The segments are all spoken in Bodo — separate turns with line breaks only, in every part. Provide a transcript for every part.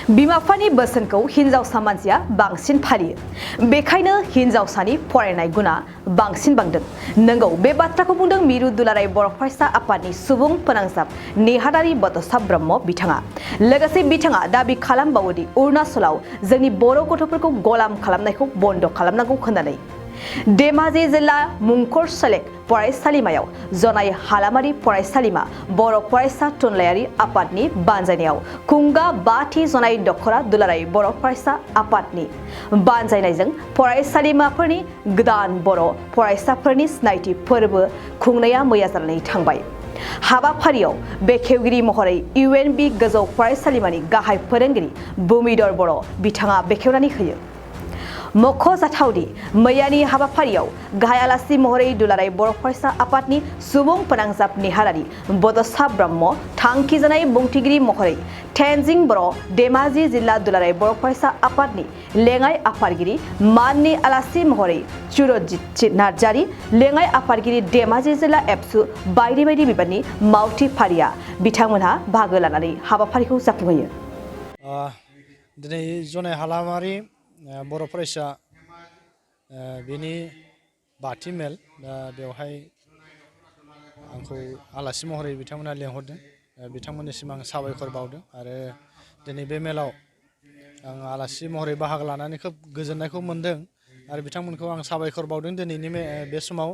बिमा-बिफानि बोसोनखौ हिनजावसा मानसिया बांसिन फालियो। बेखायनो हिनजावसानि फरायनाय गुना बांसिन बांदों। नंगौ, बे बाथ्राखौ बुंदों मिरु दुलाराय बर' फरायसा आफादनि सुबुं फोनांजाब नेहाथारि बड'सा ब्रह्म बिथाङा। लोगोसे बिथाङा दाबि खालामबावोदि अरुणाचलाव जोंनि बर' गथ'फोरखौ गलाम खालामनायखौ बन्द खालामनांगौ होननानै। धेमाजि जिल्ला मुंखर सेलेक्ट फरायसालिमायाव जनाय हालामारि फरायसालिमा बर' फरायसा थुनलाइयारि आफादनि बानजायनायाव खुंगा 5थि जनाय दखरा दुलाराय बर' फरायसा आफादनि बानजायनायजों फरायसालिमाफोरनि गोदान बर' फरायसाफोरनि सिनायथि फोरबो खुंनाया मैया जानानै थांबाय। हाबाफारियाव बेखेवगिरि महरै UNB गोजौ फरायसालिमानि गाहाय फोरोंगिरि भुमिधर बर' बिथाङा बेखेवनानै होयो। मख'जाथावदि मैयानि हाबाफारियाव गाहाय आलासि महरै दुलाराय बर' फरायसा आफादनि सुबुं फोनांजाब नेहाथारि बड'सा ब्रह्म, थांखिजानाय बुंथिगिरि महरै तेनजिं बर', धेमाजि जिल्ला दुलाराय बर' फरायसा आफादनि लेङाइ आफादगिरि, माननि आलासि महरै सुरजित नार्जारि, लेङाइ आफादगिरि धेमाजि जिल्ला एबसु बायदि बायदि बिबाननि मावथिफारिया बिथांमोनहा बाहागो लानानै हाबाफारिखौ जाफुंहोयो।
दिनै जनाय हालामारि बर' फरायसा बेनि 5थि मेल, दा बेवहाय आंखौ आलासि महरै बिथांमोना लेंहरदों। बिथांमोननिसिम आं साबायखर बावदों आरो दिनै बे मेलाव आं आलासि महरै बाहागो लानानै खोब गोजोननायखौ मोनदों आरो बिथांमोनखौ आं साबायखर बावदों। दिनैनि बे समाव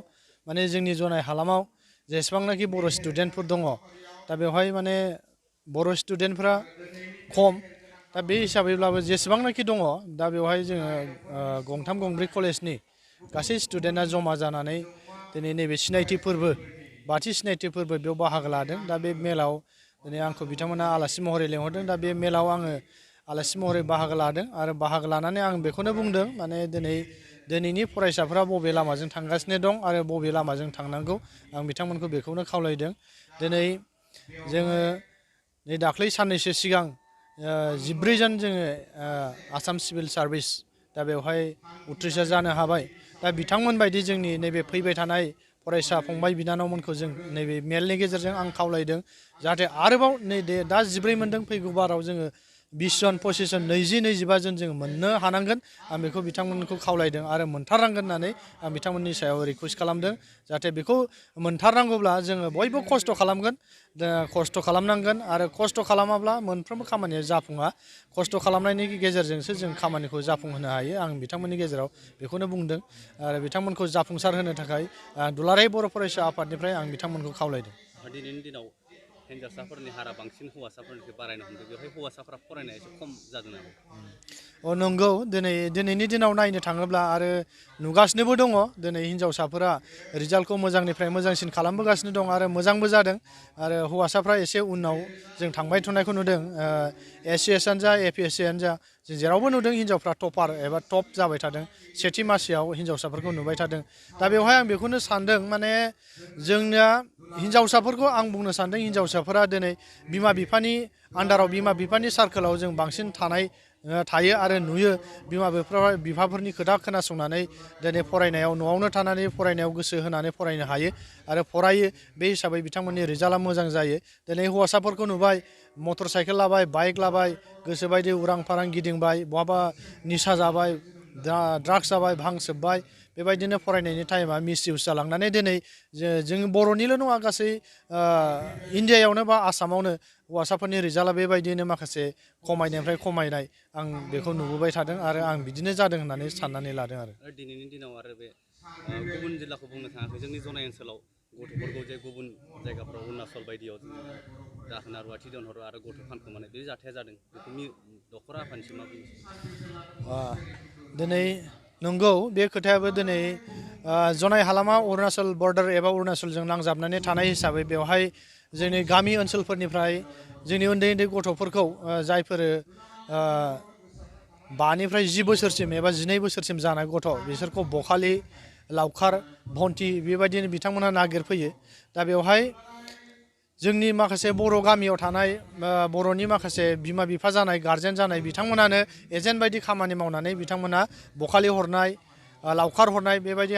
माने जोंनि जनाय हालामाव जेसेबांनाखि बर' स्टुडेन्टफोर दङ, दा बेवहाय माने बर' स्टुडेन्टफ्रा खम। दा बे हिसाबैब्लाबो जेसेबांनाखि दङ, दा बेवहाय जोङो गंथाम गंब्रै कलेजनि गासै स्टुडेन्टआ जमा जानानै दिनै नैबे सिनायथि फोरबो 5थि सिनायथि फोरबो बेयाव बाहागो लादों। दा बे मेलाव दिनै आंखौ बिथांमोना आलासि महरै लेंहरदों। दा बे मेलाव आङो आलासि महरै बाहागो लादों आरो बाहागो लानानै आं बेखौनो बुंदों, माने दिनैनि फरायसाफ्रा बबे लामाजों थांगासिनो दं आरो बबे लामाजों थांनांगौ, आं बिथांमोनखौ बेखौनो खावलायदों। दिनै जोङो नै दाख्लै साननैसो सिगां 14 जन जोङो आसाम सिभिल सार्भिस दा बेवहाय उथ्रिसार जानो हाबाय। दा बिथांमोन बायदि जोंनि नैबे फैबाय थानाय फरायसा फंबाय बिनानावमोनखौ जों नैबे मेलनि गेजेरजों आं खावलायदों, जाहाथे आरोबाव नै दा 14 मोनदों, फैगौ बाराव जोङो 20 जन, 25 जन, 20, 25 जन जोङो मोननो हानांगोन। आं बेखौ बिथांमोनखौ खावलायदों आरो मोनथारनांगोन होननानै आं बिथांमोननि सायाव रिकुवेस्ट खालामदों। जाहाथे बेखौ मोनथारनांगौब्ला जोङो बयबो खस्थ' खालामगोन, खस्थ' खालामनांगोन आरो खस्थ' खालामाब्ला मोनफ्रोमबो खामानिया जाफुङा। खस्थ' खालामनायनि गेजेरजोंसो जों खामानिखौ जाफुंहोनो हायो। आं बिथांमोननि गेजेराव बेखौनो बुंदों आरो बिथांमोनखौ जाफुंसार होनो थाखाय दुलाराय बर' फरायसा आफादनिफ्राय आं बिथांमोनखौ खावलायदों।
दिनैनि दिनाव हिन्जावसाफोरनि हारा बांसिन हौवासाफोरनिफ्राय बारायनो हमदों। बेवहाय हौवासाफोरा फरायनाया एसे खम जादों नामा?
नंगौ, दिनैनि दिनाव नायनो थाङोब्ला आरो नुगासिनोबो दङ, दिनै हिनजावसाफोरा रिजाल्टखौ मोजांनिफ्राय मोजांसिन खालामबोगासिनो दं आरो मोजांबो जादों आरो हौवासाफ्रा एसे उनाव जों थांबाय थानायखौ नुदों। SCSआनो जा, APSCआनो जा, जों जेरावबो नुदों हिनजावफ्रा टपार एबा टप जाबाय थादों। सेथि मासियाव हिनजावसाफोरखौ नुबाय थादों। दा बेवहाय आं बेखौनो सानदों, माने जोंनिया हिनजावसाफोरखौ आं बुंनो सानदों, हिनजावसाफोरा दिनै बिमा बिफानि आन्दाराव, बिमा बिफानि सार्कोलाव जों बांसिन थायो आरो नुयो। बिमा बिफाफोरनि खोथा खोनासंनानै दिनै फरायनायाव, न'आवनो थानानै फरायनायाव गोसो होनानै फरायनो हायो आरो फरायो। बे हिसाबै बिथांमोननि रिजाल्टआ मोजां जायो। दिनै हौवासाफोरखौ नुबाय, मटर साइकेल लाबाय, बाइक लाबाय, गोसोबायदि उरां फारां गिदिंबाय, बहाबा निसा जाबाय, ड्राग्स जाबाय, भां सोबबाय। बेबायदिनो फरायनायनि टाइमा मिस इउस जालांनानै दिनै जों बर'निल' नङा, गासै इन्डियायावनो बा आसामावनो हौवासाफोरनि रिजाल्टआ बेबायदिनो माखासे खमायनायनिफ्राय खमायनाय आं बेखौ नुबोबाय थादों आरो आं बिदिनो जादों होननानै साननानै लादों। आरो
दिनैनि दिनाव आरो बे गुबुन जिल्लाखौ बुंनो थाङाखै, जोंनि जनाय ओनसोलाव गथ'फोरखौ जे गुबुन जायगाफ्राव अरुणाचल बायदियाव दाहोना रुवाथि दोनहरो आरो गथ' फानखोमानाय बे जाथाया जादों। बेखौ दखरा आफादनिसिम मा बुंनो?
दिनै नंगौ, बे खोथायाबो दिनै जनाय हालामा अरुणाचल बर्डार एबा अरुणाचलजों नांजाबनानै थानाय हिसाबै बेवहाय जोंनि गामि ओनसोलफोरनिफ्राय जोंनि उन्दै उन्दै गथ'फोरखौ जायफोर 5निफ्राय 10 बोसोरसिम एबा 12 बोसोरसिम जानाय गथ', बिसोरखौ बखालि, लावखार, भन्थि बेबायदिनो बिथांमोनहा नागिरफैयो। दा बेवहाय जोंनि माखासे बर' गामियाव थानाय बर'नि माखासे बिमा बिफा जानाय, गारजेन जानाय बिथांमोनानो एजेन्ट बायदि खामानि मावनानै बिथांमोना बखालि हरनाय, लावखार हरनाय बेबायदि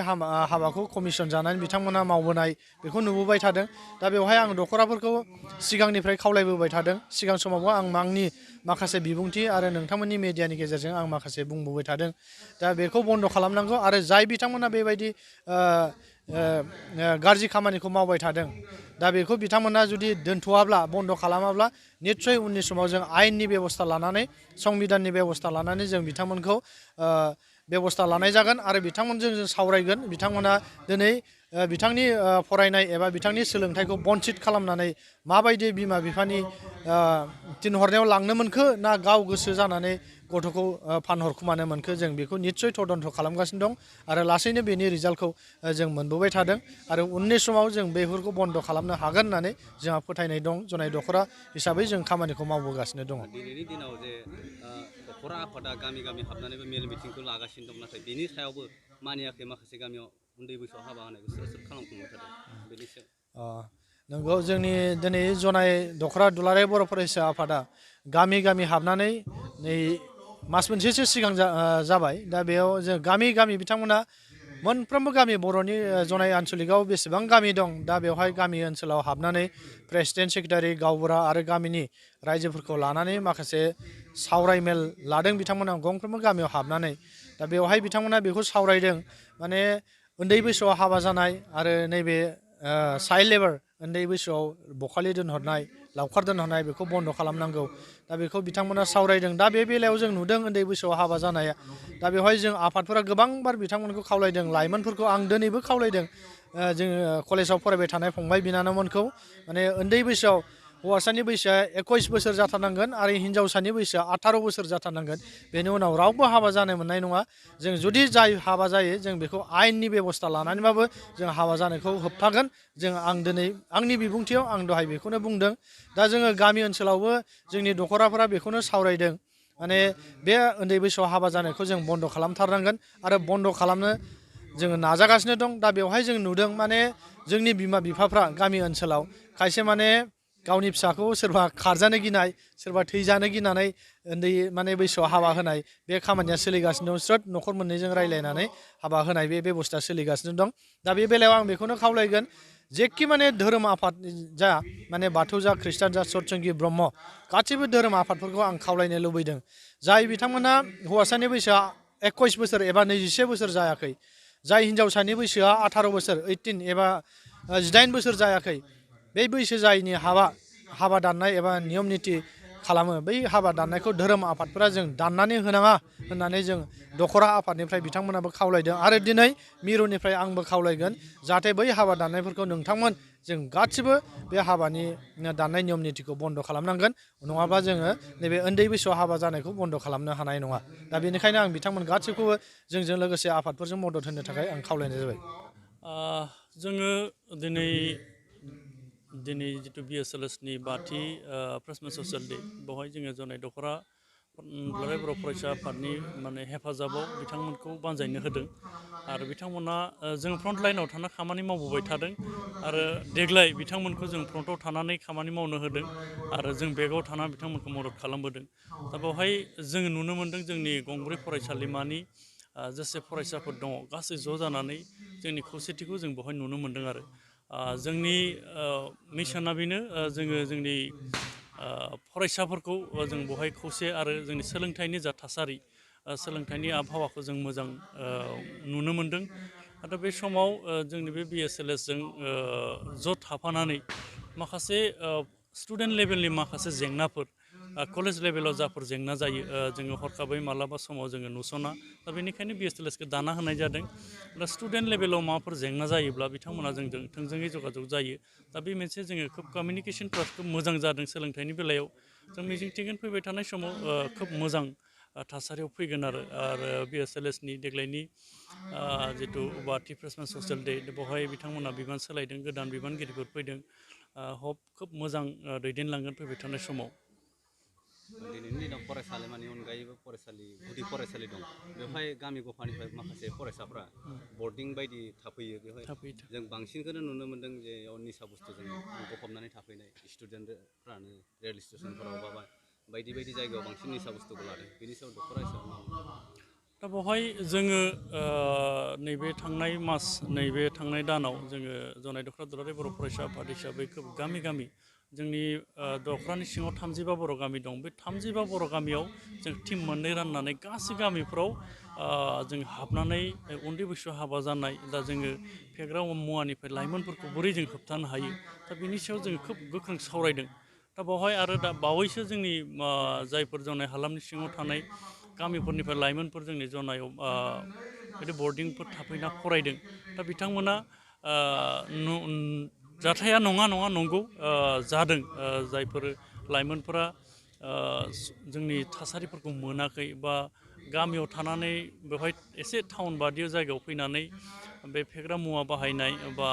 हाबाखौ कमिसन जानानै बिथांमोना मावबोनाय, बेखौ नुबोबाय थादों। दा बेवहाय आं दखराफोरखौ सिगांनिफ्राय खावलायबोबाय थादों। सिगां समावबो आं आंनि माखासे बिबुंथि आरो नोंथांमोननि मेडियानि गेजेरजों आं माखासे बुंबोबाय थादों दा बेखौ बन्द' खालामनांगौ आरो जाय बिथांमोना बेबायदि गाज्रि खामानिखौ मावबाय थादों दा बेखौ बिथांमोना जुदि दोनथ'वाब्ला बन्द' खालामाब्ला निस्सय उननि समाव जों आयेननि बेब'स्था लानानै संबिधाननि बेब'स्था लानानै जों बिथांमोनखौ बेब'स्था लानाय जागोन आरो बिथांमोनजों जों सावरायगोन बिथांमोना दिनै बिथांनि फरायनाय एबा बिथांनि सोलोंथाइखौ बन्चित खालामनानै माबायदि बिमा बिफानि थिनहरनायाव लांनो मोनखो ना गाव गोसो जानानै गथ'खौ फानहरखुमानो मोनखो जों बेखौ निस्सय तदन्त खालामगासिनो दं आरो लासैनो बेनि रिजाल्टखौ जों मोनबोबाय थादों आरो उननि समाव जों बेफोरखौ बन्द' खालामनो हागोन होननानै जोंहा फोथायनाय दं जनाय दख'रा हिसाबै जों खामानिखौ मावबोगासिनो दङ
दिनैनि दिनाव जे दख'रा आफादा गामि गामि हाबनानैबो मेल मिटिंखौ लागासिनो दं नाथाय बेनि सायावबो मानियाखै माखासे गामियाव उन्दै बैसोआव हाबा होनायखौ सोर सोर खालामफुंबाय थादों बेनि सायाव
नंगौ जोंनि दिनै जनाय दख'रा दुलाराय बर' फरायसा आफादा गामि गामि हाबनानै नै मास मोनसेसो सिगां जाबाय दा बेयाव जों गामि गामि बिथांमोना मोनफ्रोमबो गामि बर'नि जनाय आन्सलिकआव बेसेबां गामि दं दा बेवहाय गामि ओनसोलाव हाबनानै प्रेसिडेन्ट सेक्रेटारि गावबुरा आरो गामिनि रायजोफोरखौ लानानै माखासे सावरायमेल लादों बिथांमोना गंफ्रोमबो गामियाव हाबनानै दा बेवहाय बिथांमोना बेखौ सावरायदों माने उन्दै बैसोआव हाबा जानाय आरो नैबे चाइल्ड लेबार उन्दै बैसोआव बखालि दोनहरनाय लावखार दोनहरनाय बेखौ बन्द' खालामनांगौ दा बेखौ बिथांमोना सावरायदों दा बे बेलायाव जों नुदों उन्दै बैसोआव हाबा जानाया दा बेवहाय जों आफादफोरा गोबांबार बिथांमोनखौ खावलायदों लाइमोनफोरखौ आं दिनैबो खावलायदों जोङो कलेजाव फरायबाय थानाय फंबाय बिनानावमोनखौ माने उन्दै बैसोआव हौवासानि बैसोआ 21 बोसोर जाथारनांगोन आरो हिन्जावसानि बैसोआ 18 बोसोर जाथारनांगोन बेनि उनाव रावबो हाबा जानो मोननाय नङा जों जुदि जाय हाबा जायो जों बेखौ आयेननि बेब'स्था लानानैबाबो जों हाबा जानायखौ होबथागोन जों आं दिनै आंनि बिबुंथियाव आं दहाय बेखौनो बुंदों दा जोङो गामि ओनसोलावबो जोंनि दख'राफोरा बेखौनो सावरायदों माने बे उन्दै बैसोआव हाबा जानायखौ जों बन्द' खालामथारनांगोन आरो बन्द' खालामनो जोङो नाजागासिनो दं दा बेवहाय जों नुदों माने जोंनि बिमा बिफाफ्रा गामि ओनसोलाव खायसे माने गावनि फिसाखौ सोरबा खारजानो गिनाय सोरबा थैजानो गिनानै उन्दै माने बैसोआव हाबा होनाय बे खामानिया सोलिगासिनो दं स्रोद न'खर मोननैजों रायज्लायनानै हाबा होनाय बे बेब'स्था सोलिगासिनो दं दा बे बेलायाव आं बेखौनो खावलायगोन जेखि माने धोरोम आफाद जा माने बाथौ जा खृष्टान जा सतसंगि ब्रह्म गासैबो धोरोम आफादफोरखौ आं खावलायनो लुबैदों जाय बिथांमोना हौवासानि बैसोआ 21 बोसोर एबा 21 बोसोर जायाखै जाय हिन्जावसानि बैसोआ 18 बोसोर 18 एबा 18 बोसोर जायाखै बे बैसो जायैनि हाबा दाननाय एबा नियम निथि खालामो बै हाबा दाननायखौ धोरोम आफादफोरा जों दाननानै होनाङा होननानै जों दख'रा आफादनिफ्राय बिथांमोनाबो खावलायदों आरो दिनै मिरुनिफ्राय आंबो खावलायगोन जाहाथे बै हाबा दाननायफोरखौ नोंथांमोन जों गासिबो बे हाबानि दाननाय नियम निथिखौ बन्द' खालामनांगोन नङाबा जोङो नैबे उन्दै बैसोआव हाबा जानायखौ बन्द' खालामनो हानाय नङा दा बेनिखायनो आं बिथांमोन गासैखौबो जोंजों लोगोसे आफादफोरजों मदद होनो थाखाय आं खावलायनाय जाबाय
जोङो दिनै जिथु BSLSनि बाथि फ्रेशमेन ससियेल डे बेवहाय जोङो जनाय दख'रा दुलाराय बर' फरायसा आफादनि माने हेफाजाबाव बिथांमोनखौ बानजायनो होदों आरो बिथांमोना जों फ्रन्ट लाइनाव थाना खामानि मावबोबाय थादों आरो देग्लाय बिथांमोनखौ जों फ्रन्टआव थानानै खामानि मावनो होदों आरो जों बेगाव थाना बिथांमोनखौ मदद खालामबोदों दा बेवहाय जोङो नुनो मोन्दों जोंनि गंब्रै फरायसालिमानि जेसे फरायसाफोर दङ गासै ज' जानानै जोंनि खौसेथिखौ जों बेवहाय नुनो मोन्दों आरो जोंनि मिसना बेनो जोङो जोंनि फरायसाफोरखौ जों बेवहाय खौसे आरो जोंनि सोलोंथाइनि जा थासारि सोलोंथाइनि आबहावाखौ जों मोजां नुनो मोन्दों आरो बे समाव जोंनि बे BSLSजों ज' थाफानानै माखासे स्टुडेन्ट लेभेलनि माखासे जेंनाफोर कलेज लेभेलाव जाफोर जेंना जायो जोङो हरखाबै मालाबा समाव जोङो नुसना दा बेनिखायनो BSLSखौ दाना होनाय जादों दा स्टुडेन्ट लेभेलाव माबाफोर जेंना जायोब्ला बिथांमोना जोंजों थोंजोङै जगाजग जायो दा बे मोनसे जोङो खोब कमिउनिकेसनफ्रा खोब मोजां जादों सोलोंथाइनि बेलायाव जों मिजिंथिगोन फैबाय थानाय समाव खोब मोजां थासारियाव फैगोन आरो BSLSनि देग्लायनि जिथु बाथि फ्रेशमेन ससियेल डे बेवहाय बिथांमोना बिबान सोलायदों गोदान बिबानगिरिफोर फैदों खोब मोजां दैदेनलांगोन फैबाय थानाय समाव
दिनैनि दिनाव फरायसालिमानि अनगायैबो गुदि फरायसालि दं बेवहाय गामि गफानिफ्राय माखासे फरायसाफ्रा बर्डिं बायदि थाफैयो बेवहाय जों बांसिनखौनो नुनो मोन्दों जे निसा बुस्थुजों गफबनानै थाफैनाय स्टुडेन्टफ्रानो रेल स्टेसनफोराव बा बायदि बायदि जायगायाव बांसिन निसा बुस्थुखौ लादों बेनि सायाव दख'रा हिसाबै
दा बेवहाय जोङो नैबे थांनाय दानाव जोङो जनाय दख'रा दुलाराय बर' फरायसा आफाद हिसाबै खोब गामि गामि जोंनि दखरानि सिङाव 35 बर' गामि दं बे 35 बर' गामियाव जों टिम मोननै राननानै गासै गामिफ्राव जों हाबनानै उन्दै बैसोआव हाबा जानाय दा जोङो फेग्रा मुवानिफ्राय लाइमोनफोरखौ बोरै जों होबथानो हायो दा बिनि सायाव जों खोब गोख्रों सावरायदों दा बावहाय आरो दा बावैसो जोंनि जायफोर जनाय हालामनि सिङाव थानाय गामिफोरनिफ्राय लाइमोनफोर जोंनि जनायाव बिदि बर्डिंफोर थाफैना फरायदों दा बिथांमोना जाथाया नङा नंगौ जादों जायफोर लाइमोनफोरा जोंनि थासारिफोरखौ मोनाखै बा गामियाव थानानै बेवहाय एसे टाउन बादियाव जायगायाव फैनानै बे फेग्रा मुवा बाहायनाय बा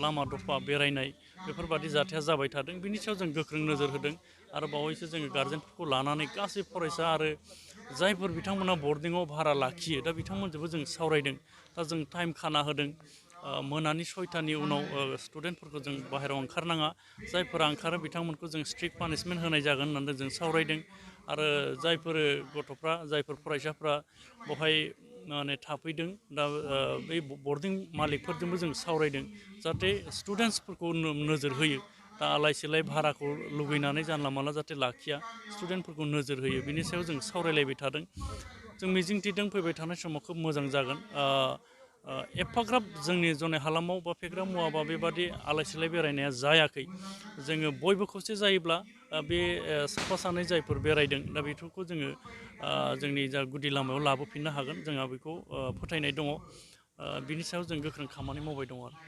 लामा दफा बेरायनाय बेफोरबादि जाथाया जाबाय थादों बिनि सायाव जों गोख्रों नोजोर होदों आरो बावैसो जोङो गार्जेनफोरखौ लानानै गासै फरायसा आरो जायफोर बिथांमोना बर्डिङाव भारा लाखियो दा बिथांमोनजोंबो जों सावरायदों दा जों टाइम खाना होदों मोनानि 6टानि उनाव स्टुडेन्टफोरखौ जों बाहेरायाव ओंखारनाङा जायफोरा ओंखारो बिथांमोनखौ जों स्ट्रिक्ट पानिशमेन्ट होनाय जागोन होननानै जों सावरायदों आरो जायफोर गथ'फ्रा जायफोर फरायसाफ्रा बेवहाय माने थाफैदों दा बै बर्डिं मालिकफोरजोंबो जों सावरायदों जाहाथे स्टुडेन्टसफोरखौ नोजोर होयो दा आलाय सिलाय भाराखौ लुगैनानै जानला मानला जाहाथे लाखिया स्टुडेन्टफोरखौ नोजोर होयो बिनि सायाव जों सावरायलायबाय थादों जों मिजिंथिदों फैबाय थानाय समाव खोब मोजां जागोन एफाग्राब जोंनि जनाय हालामाव बा फेग्रा मुवा बा बेबादि आलाय सिलाय बेरायनाया जायाखै जोङो बयबो खौसे जायोब्ला बे साफा सानै जायफोर बेरायदों दा बेफोरखौ जोङो जोंनि जा गुदि लामायाव लाबोफिननो हागोन जोंहा बेखौ फोथायनाय दङ बिनि सायाव जों गोख्रों खामानि मावबाय दङ आरो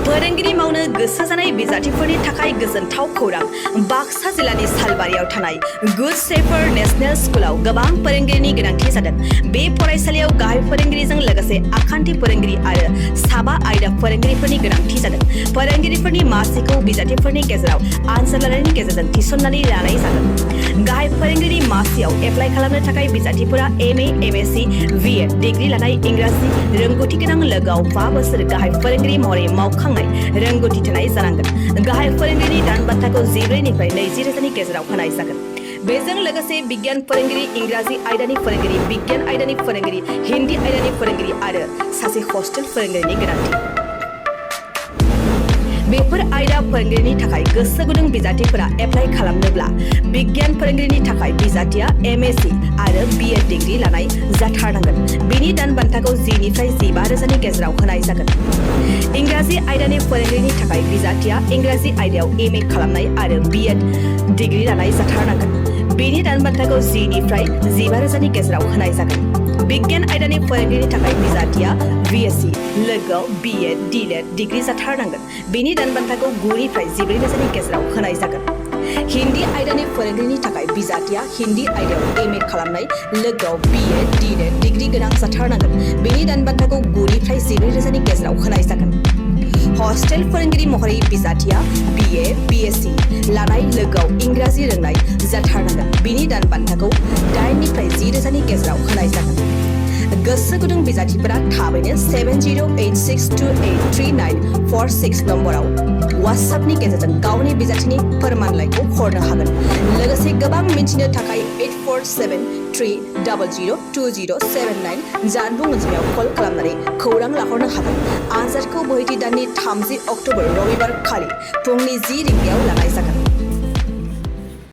फोरोंगिरि मावनो गोसो जानाय बिजाथिफोरनि थाखाय गोजोनथाव खौरां बाक्सा जिल्लानि सालबारियाव थानाय गुड शेफार्ड नेशनेल स्कुलाव गोबां फोरोंगिरिनि गोनांथि जादों बे फरायसालियाव गाहाय फोरोंगिरिजों लोगोसे आखान्थि फोरोंगिरि आरो साबा आयदा फोरोंगिरिफोरनि गोनांथि जादों फोरोंगिरिफोरनि मासिखौ बिजाथिफोरनि गेजेराव आनजाद लानायनि गेजेरजों थिसननानै लानाय जागोन गाहाय फोरोंगिरि मासियाव एप्लाइ खालामनो थाखाय बिजाथिफोरा MA MSc BEd डिग्री लानाय इंराजि रोंगौथि गोनां लोगोआव 5 बोसोर गाहाय फोरोंगिरि महरै मावखांनाय रोंगौथि थानाय जानांगोन गाहाय फोरोंगिरिनि दान बान्थाखौ 14 निफ्राय 20 रोजानि गेजेराव होनाय जागोन बेजों लोगोसे बिगियान फोरोंगिरि इंराजि आयदानि फोरोंगिरि बिगियान आयदानि फोरोंगिरि हिन्दी आयदानि फोरोंगिरि आरो सासे हस्टेल फोरोंगिरिनि गोनांथि बेफोर आयदा फोरोंगिरिनि थाखाय गोसो गुदुं बिजाथिफोरा एप्लाइ खालामनोब्ला बिगियान फोरोंगिरिनि थाखाय बिजाथिया MSc आरो BEd डिग्री लानाय जाथारनांगोन बेनि दान बान्थाखौ 10 निफ्राय 15 रोजानि गेजेराव होनाय जागोन इंराजि आयदानि फोरोंगिरिनि थाखाय बिजाथिया इंराजि आयदायाव MA खालामनाय आरो BEd डिग्री लानाय जाथारनांगोन बेनि दान बान्थाखौ 10 निफ्राय 15 रोजानि गेजेराव होनाय जागोन बिगियान आयदानि फोरोंगिरिनि थाखाय बिजाथिया BSc लोगोआव BEd DLED डिग्री जाथारनांगोन बेनि दान बान्थाखौ 9 निफ्राय 14 रोजानि गेजेराव होनाय जागोन हिन्दी आयदानि फोरोंगिरिनि थाखाय बिजाथिया हिन्दी आयदायाव MA खालामनाय लोगोआव BEd DLED डिग्री गोनां जाथारनांगोन बेनि दान बान्थाखौ 9 निफ्राय 14 रोजानि गेजेराव होनाय जागोन हस्टेल फोरोंगिरि महरै बिजाथिया BA BSc लानाय लोगोआव इंराजि रोंनाय जाथारनांगोन बेनि दान बान्थाखौ 8 निफ्राय 10 रोजानि गेजेराव होनाय जागोन गोसो गुदुं बिजाथिफोरा थाबैनो 7086283946 नम्बराव WhatsAppनि गेजेरजों गावनि बिजाथिनि फोरमानलाइखौ हरनो हागोन लोगोसे गोबां मिन्थिनो थाखाय 8473002079 जानबुं अनजिमायाव कल खालामनानै खौरां लाहरनो हागोन आनजादखौ बोहैथि दाननि 30 अक्ट'बर रबिबार खालि फुंनि 10 रिंगायाव लानाय जागोन